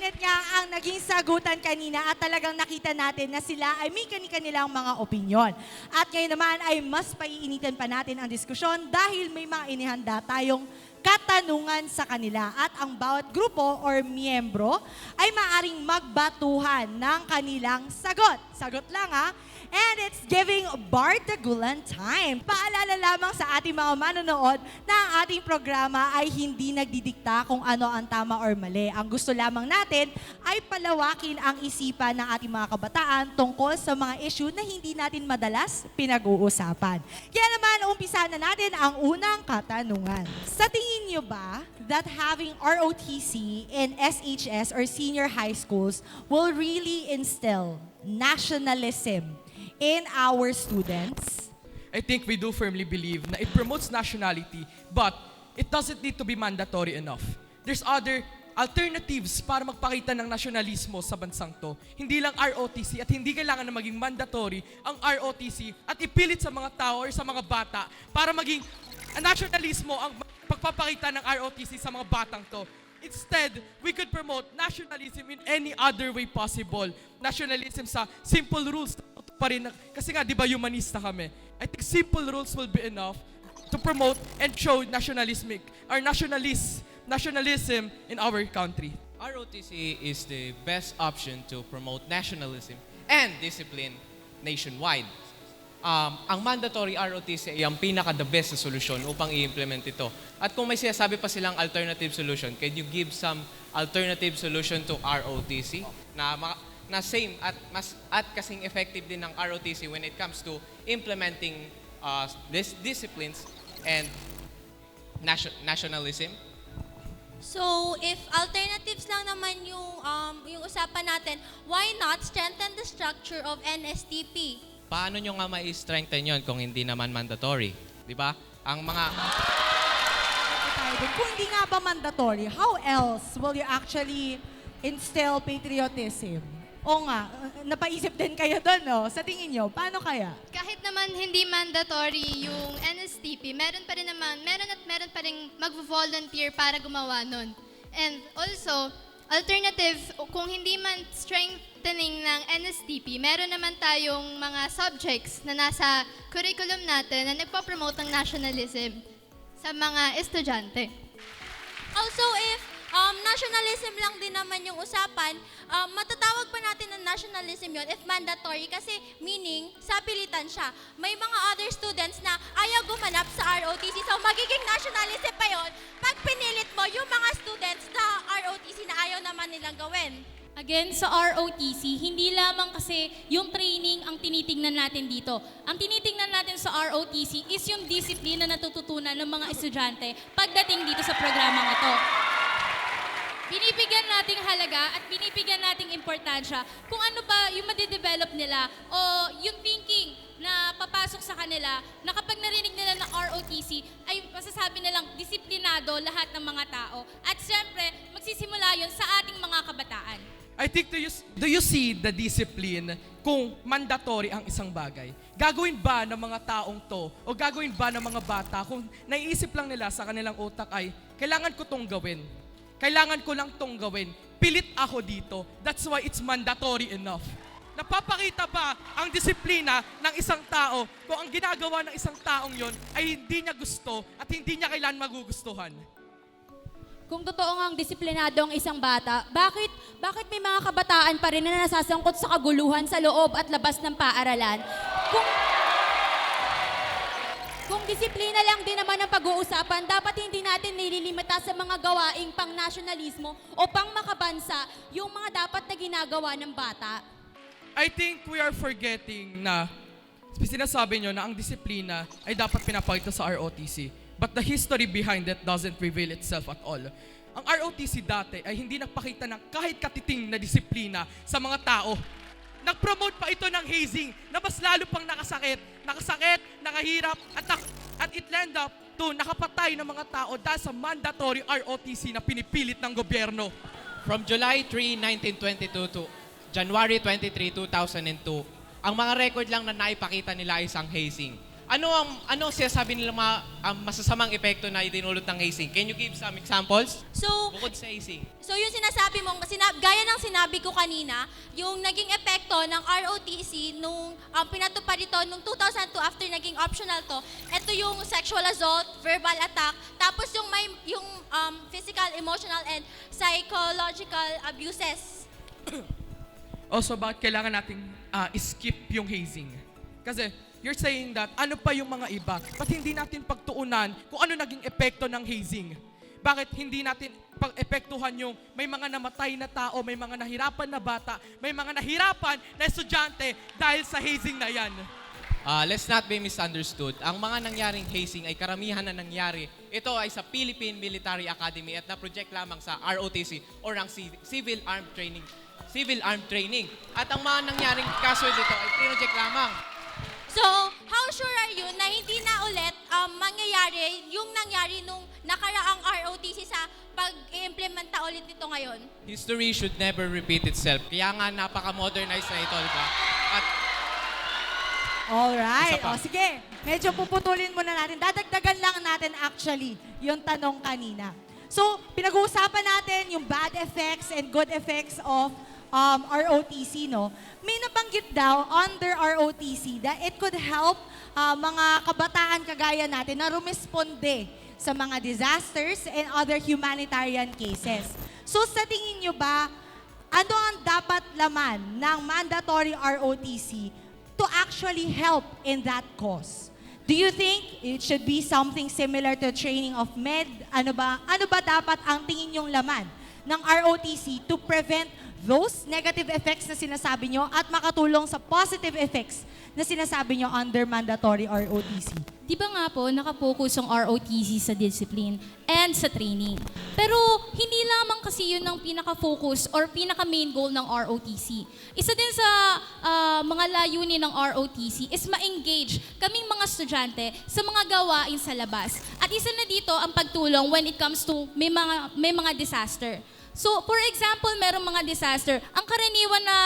Senate nga ang naging sagutan kanina at talagang nakita natin na sila ay may kani-kanilang mga opinyon. At ngayon naman ay mas paiinitan pa natin ang diskusyon dahil may mga inihanda tayong katanungan sa kanila at ang bawat grupo or miyembro ay maaring magbatuhan ng kanilang sagot. Sagot lang ha. And it's giving Bardagulan time. Paalala lamang sa ating mga manonood na ang ating programa ay hindi nagdidikta kung ano ang tama or mali. Ang gusto lamang natin ay palawakin ang isipan ng ating mga kabataan tungkol sa mga issue na hindi natin madalas pinag-uusapan. Kaya naman, umpisa na natin ang unang katanungan. Sa tingin nyo ba that having ROTC in SHS or senior high schools will really instill nationalism in our students? I think we do firmly believe na it promotes nationality, but it doesn't need to be mandatory enough. There's other alternatives para magpakita ng nasyonalismo sa bansang to. Hindi lang ROTC at hindi kailangan na maging mandatory ang ROTC at ipilit sa mga tao or sa mga bata para maging nasyonalismo ang pagpapakita ng ROTC sa mga batang to. Instead, we could promote nationalism in any other way possible. Nationalism sa simple rules pa rin. Kasi nga, di ba, humanista kami. I think simple rules will be enough to promote and show nationalism in our country. ROTC is the best option to promote nationalism and discipline nationwide. Ang mandatory ROTC ay ang pinaka-the best na solusyon upang i-implement ito. At kung may sinasabi pa silang alternative solution, can you give some alternative solution to ROTC na same at kasing effective din ng ROTC when it comes to implementing these disciplines and nationalism? So, if alternatives lang naman yung usapan natin, why not strengthen the structure of NSTP? Paano nyo nga ma-strengthen yon kung hindi naman mandatory? Di ba? Ang mga... Kung hindi nga ba mandatory, how else will you actually instill patriotism? O nga, napaisip din kayo doon, no? Sa tingin nyo, paano kaya? Kahit naman hindi mandatory yung NSTP, meron pa rin pa rin mag-volunteer para gumawa nun. And also, alternative, kung hindi man strengthening ng NSTP, meron naman tayong mga subjects na nasa curriculum natin na nagpo-promote ng nationalism sa mga estudyante. Also, if nationalism lang din naman yung usapan, matatawag pa natin ng nationalism yon if mandatory kasi meaning, sa pilitan siya. May mga other students na ayaw gumanap sa ROTC, so magiging nationalism pa yon pag pinilit mo yung mga students na ROTC na ayaw naman nilang gawin. Again, sa ROTC, hindi lamang kasi yung training ang tinitingnan natin dito. Ang tinitingnan natin sa ROTC is yung disiplina na natututunan ng mga estudyante pagdating dito sa programang ito. Binibigyan nating halaga at binibigyan nating importansya kung ano ba yung madidevelop nila o yung thinking na papasok sa kanila na kapag narinig nila ng ROTC ay masasabi nilang disiplinado lahat ng mga tao. At siyempre, magsisimula yun sa ating mga kabataan. I think, do you see the discipline kung mandatory ang isang bagay? Gagawin ba ng mga taong to o gagawin ba ng mga bata kung naiisip lang nila sa kanilang utak ay kailangan ko tong gawin. Kailangan ko lang tong gawin. Pilit ako dito. That's why it's mandatory enough. Napapakita ba ang disiplina ng isang tao kung ang ginagawa ng isang taong yon ay hindi niya gusto at hindi niya kailan magugustuhan? Kung totoo ngang disiplinado ang isang bata, bakit may mga kabataan pa rin na nasasangkot sa kaguluhan sa loob at labas ng paaralan? Kung disiplina lang din naman ang pag-uusapan, dapat hindi natin nililimita sa mga gawaing pang-nasyonalismo o pang-makabansa yung mga dapat na ginagawa ng bata. I think we are forgetting na sinasabi nyo na ang disiplina ay dapat pinapakita sa ROTC. But the history behind it doesn't reveal itself at all. Ang ROTC dati ay hindi nagpakita ng kahit katiting na disiplina sa mga tao. Nag-promote pa ito ng hazing na mas lalo pang nakasakit, nakahirap, at it end up to nakapatay ng mga tao dahil sa mandatory ROTC na pinipilit ng gobyerno. From July 3, 1922 to January 23, 2002, ang mga record lang na naipakita nila ay isang hazing. ano sinasabi nila masasamang epekto na idinulot ng hazing? Can you give some examples? So, Bukod sa hazing. So yung sinasabi mong, gaya ng sinabi ko kanina, yung naging epekto ng ROTC nung pinatupad ito nung 2002 after naging optional to, ito yung sexual assault, verbal attack, tapos yung physical, emotional, and psychological abuses. Also, bakit kailangan nating skip yung hazing? Kasi you're saying that ano pa yung mga iba? Ba't hindi natin pagtuunan kung ano naging epekto ng hazing? Bakit hindi natin pag-epektuhan yung may mga namatay na tao, may mga nahirapan na bata, may mga nahirapan na estudyante dahil sa hazing na yan? Let's not be misunderstood. Ang mga nangyaring hazing ay karamihan na nangyari. Ito ay sa Philippine Military Academy at na-project lamang sa ROTC or ang Civil Armed Training. At ang mga nangyaring kaso dito ay project lamang. So, how sure are you na hindi na ulit mangyayari yung nangyari nung nakaraang ROTC sa pag-implementa ulit nito ngayon? History should never repeat itself. Kaya nga napaka-modernize na ito, di ba? At Alright. Isa pa. O sige, medyo puputulin muna natin. Dadagdagan lang natin actually yung tanong kanina. So, pinag-uusapan natin yung bad effects and good effects of ROTC, no? May nabanggit daw under ROTC that it could help mga kabataan kagaya natin na rumisponde sa mga disasters and other humanitarian cases. So, sa tingin nyo ba, ano ang dapat laman ng mandatory ROTC to actually help in that cause? Do you think it should be something similar to training of med? Ano ba dapat ang tingin yung laman ng ROTC to prevent those negative effects na sinasabi nyo at makatulong sa positive effects na sinasabi nyo under mandatory ROTC? Di ba nga po, nakapokus ang ROTC sa discipline and sa training. Pero hindi lamang kasi yun ang pinaka-focus or pinaka-main goal ng ROTC. Isa din sa mga layunin ng ROTC is ma-engage kaming mga estudyante sa mga gawain sa labas. At isa na dito ang pagtulong when it comes to may mga disaster. So, for example, merong mga disaster. Ang karaniwan na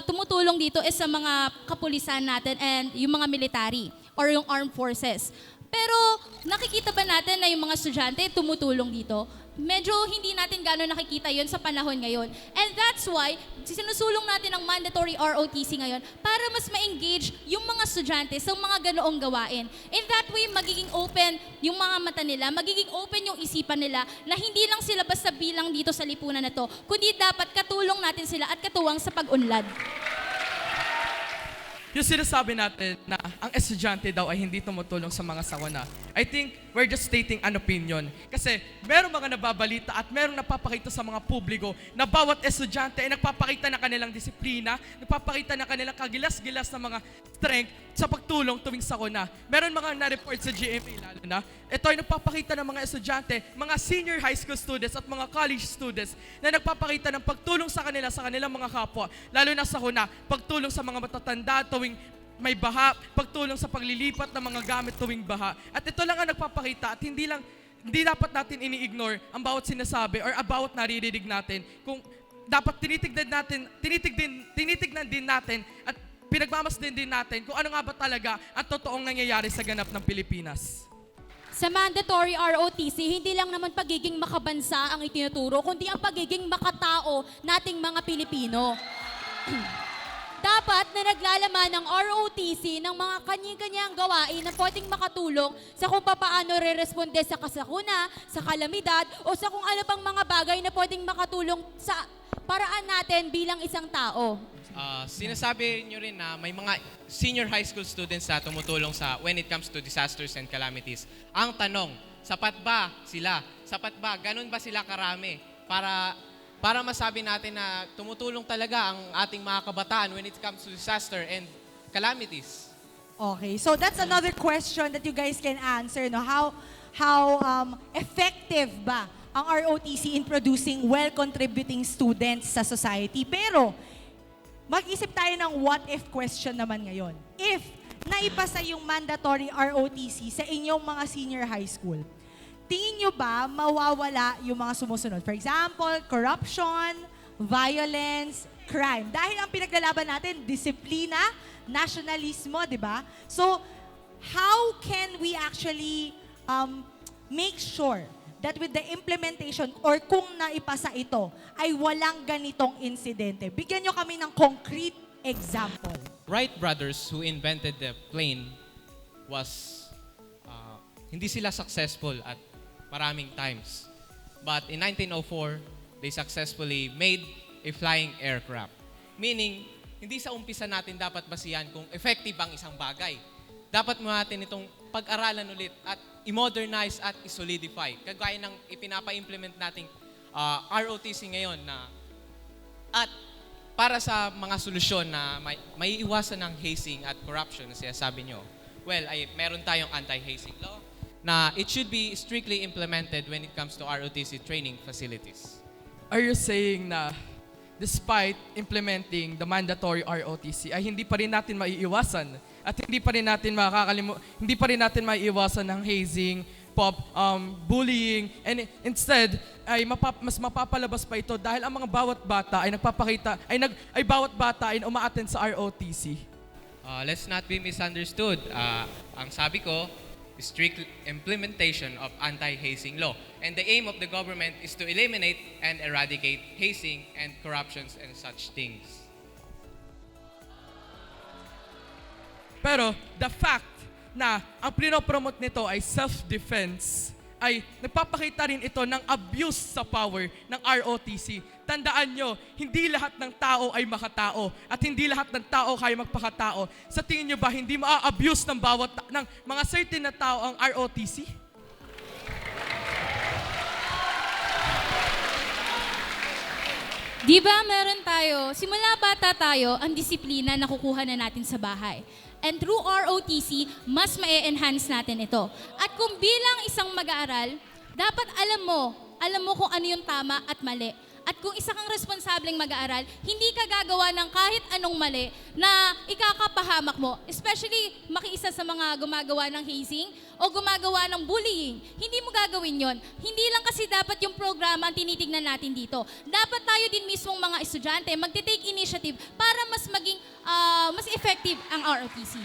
tumutulong dito is sa mga kapulisan natin and yung mga military or yung armed forces. Pero nakikita ba natin na yung mga estudyante tumutulong dito? Medyo hindi natin gano'n nakikita yon sa panahon ngayon. And that's why sinusulong natin ang mandatory ROTC ngayon para mas ma-engage yung mga estudyante sa mga ganoong gawain. In that way, magiging open yung mga mata nila, magiging open yung isipan nila na hindi lang sila basta bilang dito sa lipunan na to, kundi dapat katulong natin sila at katuwang sa pag-unlad. Yung sinasabi natin na ang estudyante daw ay hindi tumutulong sa mga sakuna, I think we're just stating an opinion. Kasi merong mga nababalita at merong napapakita sa mga publiko na bawat estudyante ay nagpapakita ng kanilang disiplina, nagpapakita ng kanilang kagilas-gilas na mga strength sa pagtulong tuwing sakuna. Meron mga na-report sa GMA lalo na. Ito ay nagpapakita ng mga estudyante, mga senior high school students at mga college students na nagpapakita ng pagtulong sa kanilang mga kapwa, lalo na sakuna, pagtulong sa mga matatanda tuwing may baha, pagtulong sa paglilipat ng mga gamit tuwing baha. At ito lang ang nagpapakita at hindi dapat natin ini-ignore ang bawat sinasabi or bawat naririnig natin. Kung dapat tinitignan din natin at pinagmamasdan din natin kung ano nga ba talaga ang totoong nangyayari sa ganap ng Pilipinas. Sa mandatory ROTC, hindi lang naman pagiging makabansa ang itinuturo, kundi ang pagiging makatao nating mga Pilipino. Dapat na naglalaman ng ROTC ng mga kanya-kanyang gawain na pwedeng makatulong sa kung paano re-responde sa kasakuna, sa kalamidad, o sa kung ano pang mga bagay na pwedeng makatulong sa paraan natin bilang isang tao. Sinasabi nyo rin na may mga senior high school students na tumutulong sa when it comes to disasters and calamities. Ang tanong, sapat ba sila? Sapat ba? Ganun ba sila karami? Para masabi natin na tumutulong talaga ang ating mga kabataan when it comes to disaster and calamities. Okay, so that's another question that you guys can answer, no? How effective ba ang ROTC in producing well-contributing students sa society? Pero mag-isip tayo ng what if question naman ngayon. If naipasa yung mandatory ROTC sa inyong mga senior high school, tingin nyo ba mawawala yung mga sumusunod? For example, corruption, violence, crime. Dahil ang pinaglalaban natin, disiplina, nationalismo, di ba? So, how can we actually make sure that with the implementation or kung naipasa ito, ay walang ganitong insidente? Bigyan nyo kami ng concrete example. Wright brothers who invented the plane was hindi sila successful at maraming times. But in 1904, they successfully made a flying aircraft. Meaning, hindi sa umpisa natin dapat basihan kung effective ang isang bagay. Dapat mo natin itong pag-aralan ulit at i-modernize at i-solidify. Kagaya ng ipinapa-implement nating ROTC ngayon na at para sa mga solusyon na may iwasan ng hazing at corruption na sinasabi nyo, well, meron tayong anti-hazing law na it should be strictly implemented when it comes to ROTC training facilities. Are you saying na despite implementing the mandatory ROTC ay hindi pa rin natin maiiwasan at hindi pa rin natin maiiwasan ng hazing, bullying, and instead ay mas mapapalabas pa ito dahil ang mga bawat bata ay bawat bata ay umaattend sa ROTC? Let's not be misunderstood. Ang sabi ko, strict implementation of anti-hazing law. And the aim of the government is to eliminate and eradicate hazing and corruptions and such things. Pero the fact na ang pinopromote nito ay self-defense, ay nagpapakita rin ito ng abuse sa power ng ROTC. Tandaan nyo, hindi lahat ng tao ay makatao at hindi lahat ng tao kaya magpakatao. Sa tingin nyo ba, hindi ma-abuse ng ng mga certain na tao ang ROTC? Di ba meron tayo, simula bata tayo, ang disiplina na kukuha na natin sa bahay. And through ROTC, mas ma-enhance natin ito. At kung bilang isang mag-aaral, dapat alam mo kung ano yung tama at mali. At kung isa kang responsableng mag-aaral, hindi ka gagawa ng kahit anong mali na ikakapahamak mo. Especially makiisa sa mga gumagawa ng hazing o gumagawa ng bullying. Hindi mo gagawin yon. Hindi lang kasi dapat yung programa ang tinitignan natin dito. Dapat tayo din mismong mga estudyante magte-take initiative para mas maging mas effective ang ROTC.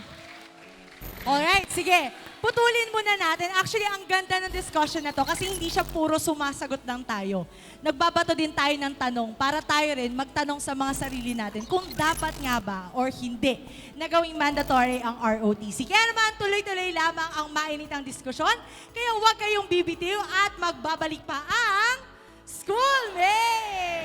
Alright, sige. Putulin muna natin. Actually, ang ganda ng discussion na to kasi hindi siya puro sumasagot lang tayo. Nagbabato din tayo ng tanong para tayo rin magtanong sa mga sarili natin kung dapat nga ba or hindi na gawing mandatory ang ROTC. Kaya naman, tuloy-tuloy lamang ang mainitang diskusyon. Kaya huwag kayong bibitiw at magbabalik pa ang Schoolmate!